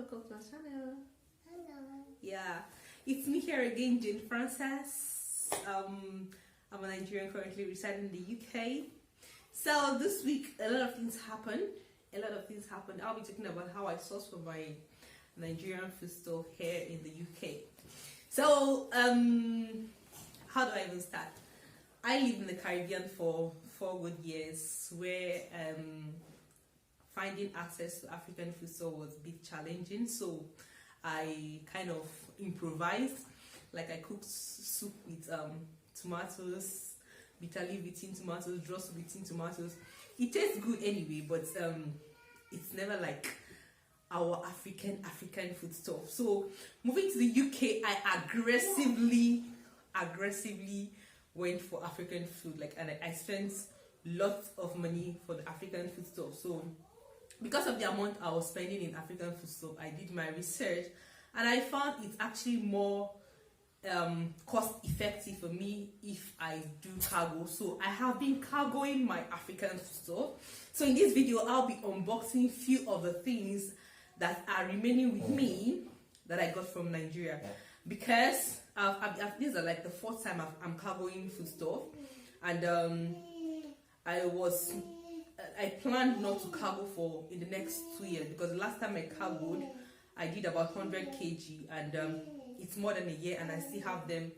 welcome to our channel. Hello. Yeah, it's me here again, Jane Frances. I'm a Nigerian currently residing in the UK. So this week, a lot of things happened. I'll be talking about how I source for my Nigerian food store here in the UK. So, how do I even start? I lived in the Caribbean for 4 good years, where finding access to African food store was a bit challenging. So I kind of improvised, like I cooked soup with tomatoes, bitter leaf with tomatoes, draw soup with tomatoes. It tastes good anyway, but it's never like our African food stuff. So moving to the UK, I aggressively went for African food, and I spent lots of money for the African food stuff. So because of the amount I was spending in African food stuff, I did my research and I found it's actually more cost effective for me if I do cargo. So I have been cargoing my African food stuff. So in this video, I'll be unboxing few of the things that are remaining with me that I got from Nigeria, because these are like the 4th time I'm cargoing food stuff, and I planned not to cargo for in the next 2 years, because the last time I cargoed, I did about 100 kg, and it's more than a year, and I still have them,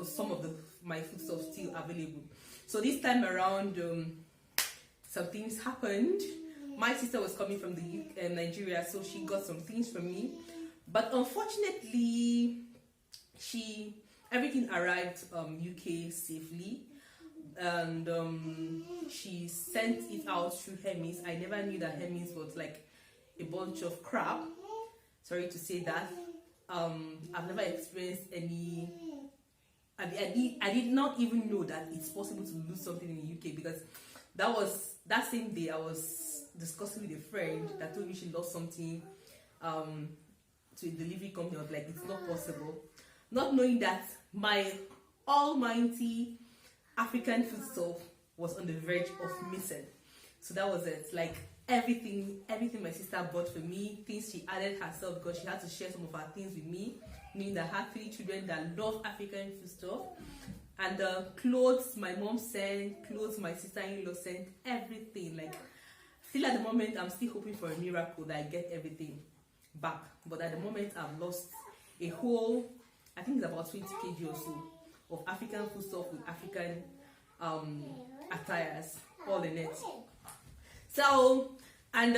some of my food stuff still available. So this time around, some things happened. My sister was coming from the Nigeria, so she got some things from me, but unfortunately, everything arrived UK safely, and she sent it out through Hermes. I never knew that Hermes was like a bunch of crap. Sorry to say that. I've never experienced any. I did not even know that it's possible to lose something in the UK, because that same day I was discussing with a friend that told me she lost something to a delivery company. I was like, it's not possible, not knowing that my almighty African food stuff was on the verge of missing. So that was it. Like everything my sister bought for me, things she added herself, because she had to share some of her things with me, knowing that I had 3 children that love African food stuff. And clothes my mom sent, clothes my sister-in-law sent, everything. Like, still at the moment, I'm still hoping for a miracle that I get everything back. But at the moment, I've lost a whole, I think it's about 20 kg or so of African food stuff with African attires all in it. So, and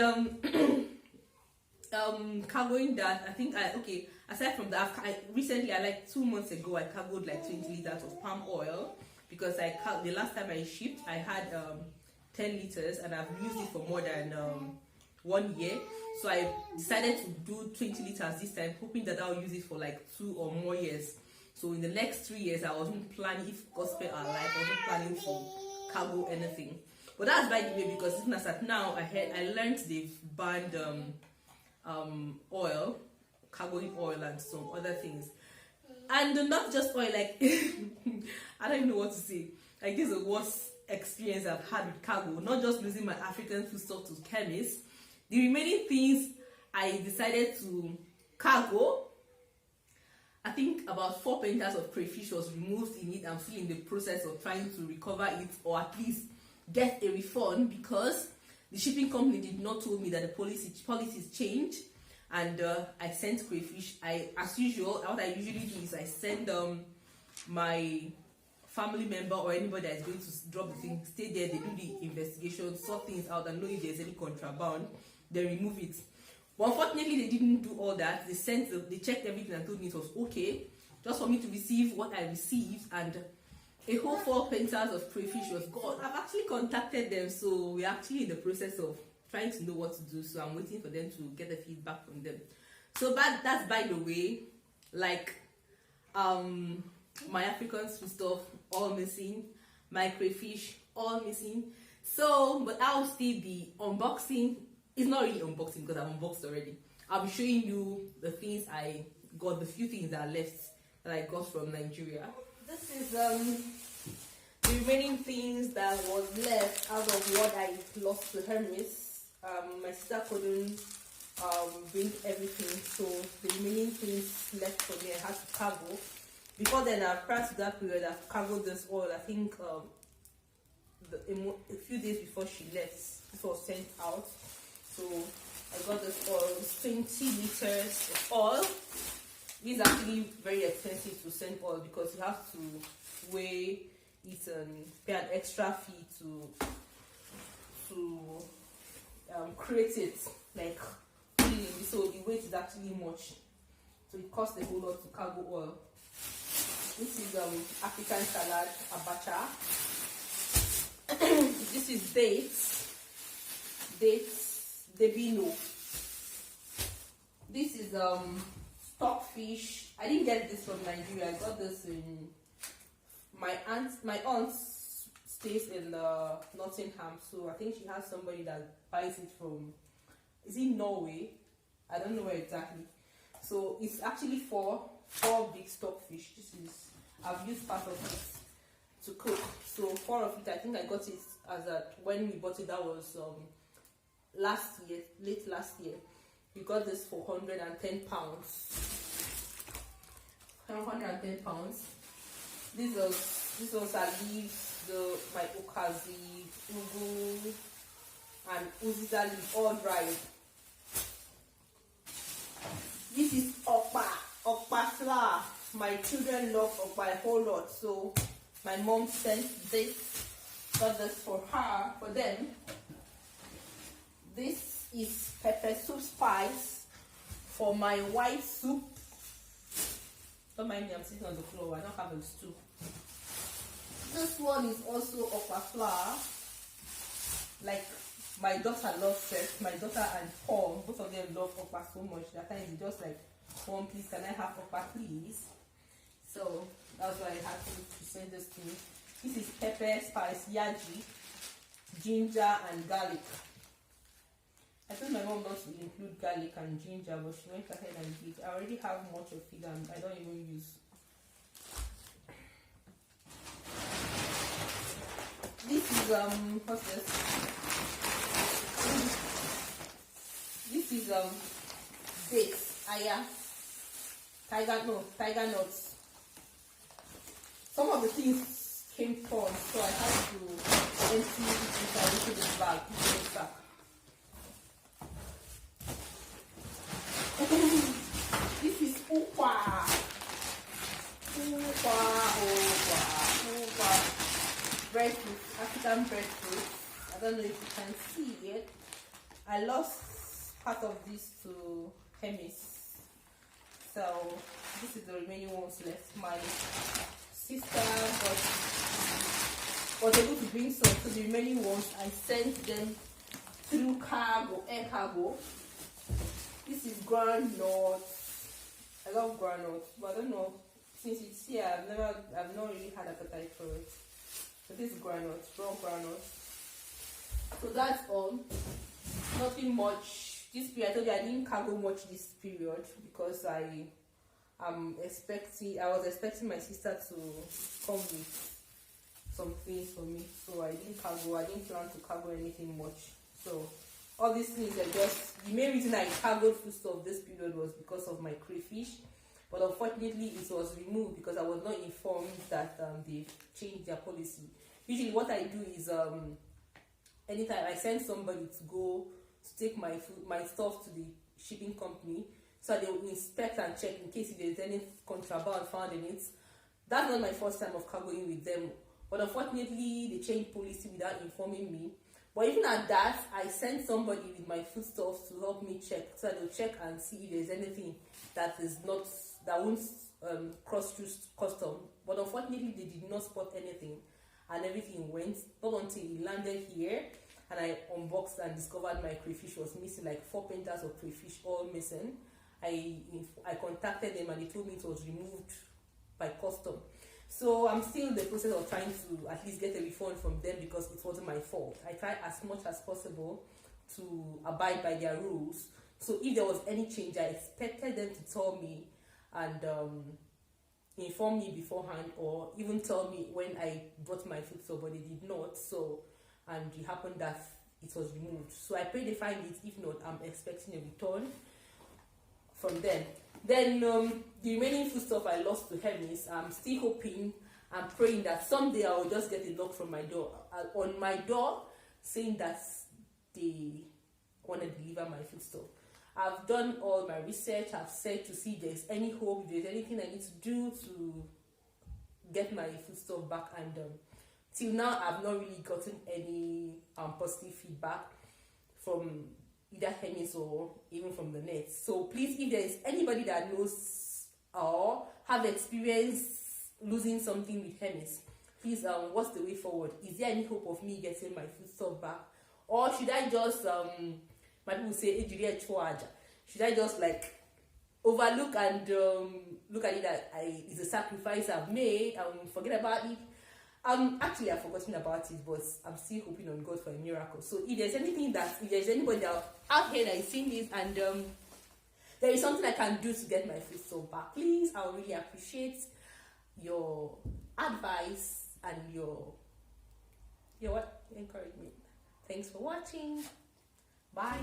cargoing that, I think aside from that, recently, like 2 months ago, I cargoed like 20 liters of palm oil, because the last time I shipped, I had 10 liters, and I've used it for more than 1 year. So I decided to do 20 liters this time, hoping that I'll use it for like 2 or more years. So in the next 3 years, I wasn't planning, if God spare our life, I wasn't planning to cargo anything. But that's by the way, because even as at now, I learned they've banned oil, cargoing oil, and some other things. And not just oil, like I don't even know what to say. Like, this is the worst experience I've had with cargo. Not just losing my African food stuff to chemists. The remaining things I decided to cargo, I think about 4 painters of crayfish was removed in it. I'm still in the process of trying to recover it, or at least get a refund, because the shipping company did not tell me that the policies changed. And I sent crayfish. As usual, what I usually do is I send my family member or anybody that is going to drop the thing, stay there, they do the investigation, sort things out, and know if there's any contraband, they remove it. But unfortunately, they didn't do all that. They checked everything and told me it was okay, just for me to receive what I received, and a whole 4 painters of crayfish was gone. I've actually contacted them, so we're actually in the process of trying to know what to do. So I'm waiting for them to get the feedback from them. So that's by the way, like my African food stuff all missing, my crayfish all missing. So, but I'll still be unboxing. It's not really unboxing because I've unboxed already. I'll be showing you the things I got, the few things that are left that I got from Nigeria. This is the remaining things that was left out of what I lost to Hermes. My sister couldn't bring everything. So the remaining things left for me, I had to cargo. Before then, prior to that period, I've cargoed this oil. I think a few days before she left, this was sent out. So I got this oil. It's 20 liters of oil. It's actually very expensive to send oil because you have to weigh it and pay an extra fee to create it, like so the weight is actually much, so it costs a whole lot to cargo oil. This is African salad abacha. This is dates debino. This is stockfish. I didn't get this from Nigeria. I got this in my aunt stays in Nottingham, so I think she has somebody that buys it from, is it Norway? I don't know where exactly. So it's actually four big stockfish. This is, I've used part of it to cook. So 4 of it, I think I got it as when we bought it, that was last year, late last year. We got this for £110. 110 pounds. This was at least my okazi, ugu, and uziza leaf, all dried. This is okpa flour. My children love okpa a whole lot, so my mom sent this. Got this for them. This is pepper soup spice for my white soup. Don't mind me, I'm sitting on the floor. I don't have a stool. This one is also okpa flour. Like my daughter loves it. My daughter and Paul, both of them love okpa so much. That time it's just like, Mom, please, can I have okpa, please? So that's why I had to send this to me. This is pepper, spice, yaji, ginger, and garlic. I told my mom not to include garlic and ginger, but she went ahead and did. I already have much of it and I don't even use. This is what's this? This is dates, tiger nuts. Some of the things came torn, so I had to empty it into this bag, This is ukwa. Breadfruit, African breadfruit. I don't know if you can see it. I lost part of this to Hemis, so this is the remaining ones left. My sister was able to bring some, so the remaining ones I sent them through air cargo. This is groundnut. I love groundnut, but I don't know, since it's here, I've not really had appetite for it. But this is groundnut, raw groundnut. So that's all. Nothing much. This period, I told you I didn't cargo much this period because I was expecting my sister to come with some things for me. So I didn't plan to cargo anything much. So all these things are just, the main reason I cargoed foodstuff this period was because of my crayfish, but unfortunately it was removed because I was not informed that they've changed their policy. Usually what I do is anytime I send somebody to go to take my stuff to the shipping company, so they will inspect and check in case if there's any contraband found in it. That's not my first time of cargoing with them, but unfortunately they changed policy without informing me. But even at that, I sent somebody with my foodstuffs to help me check, so they'll check and see if there's anything that won't cross through custom. But unfortunately, they did not spot anything, and everything went. Not until it landed here, and I unboxed and discovered my crayfish was missing, like 4 painters of crayfish all missing. I contacted them and they told me it was removed by custom. So I'm still in the process of trying to at least get a refund from them because it wasn't my fault. I tried as much as possible to abide by their rules. So if there was any change, I expected them to tell me and inform me beforehand, or even tell me when I brought my food, so but they did not. So, and it happened that it was removed. So I pray they find it. If not, I'm expecting a return from them. Then the remaining foodstuff I lost to Hermes, I'm still hoping and praying that someday I will just get a knock from my door, on my door, saying that they want to deliver my foodstuff. I've done all my research. I've said to see if there's any hope, if there's anything I need to do to get my foodstuff back, and till now I've not really gotten any positive feedback from either Hermes or even from the net. So please, if there is anybody that knows or have experience losing something with Hermes, please, what's the way forward? Is there any hope of me getting my foodstuff back, or should I just my people say should I just like overlook and look at it that it's a sacrifice I've made and forget about it? Actually, I've forgotten about it, but I'm still hoping on God for a miracle. So if there's anybody out here that is seeing this and there is something I can do to get my foodstuff back, please, I would really appreciate your advice and your encouragement. Thanks for watching. Bye.